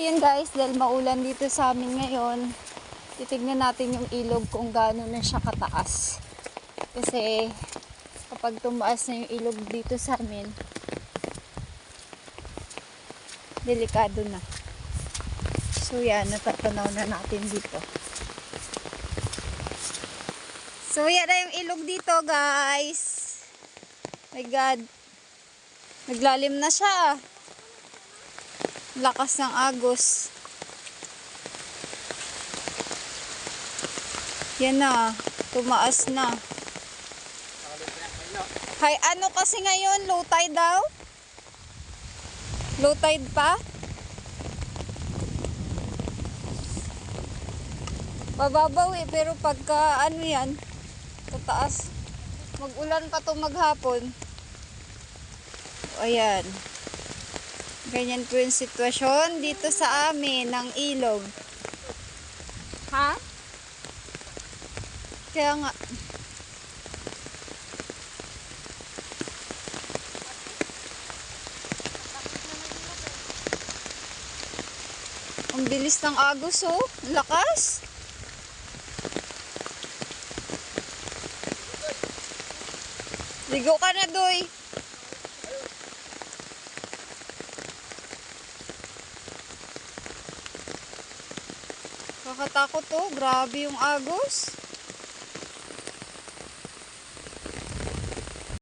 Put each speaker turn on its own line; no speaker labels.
Ayan guys, dahil maulan dito sa amin ngayon, titignan natin yung ilog kung gaano na siya kataas. Kasi kapag tumaas na yung ilog dito sa amin, delikado na. So yan, natatanaw na natin dito. So yan na yung ilog dito guys. My God. Naglalim na siya. Lakas ng agos. Yan na, tumaas na. Hay, ano kasi ngayon, low tide daw? Low tide pa? Bababaw eh, pero pagka ano yan, tataas. Mag-ulan pa to maghapon. O ayan. Ganyan po yung sitwasyon dito sa amin ng ilog. Ha? Kaya nga. Ang bilis ng agos oh. Lakas. Ligo ka na, Doy. Kakatakot oh. Grabe yung agos.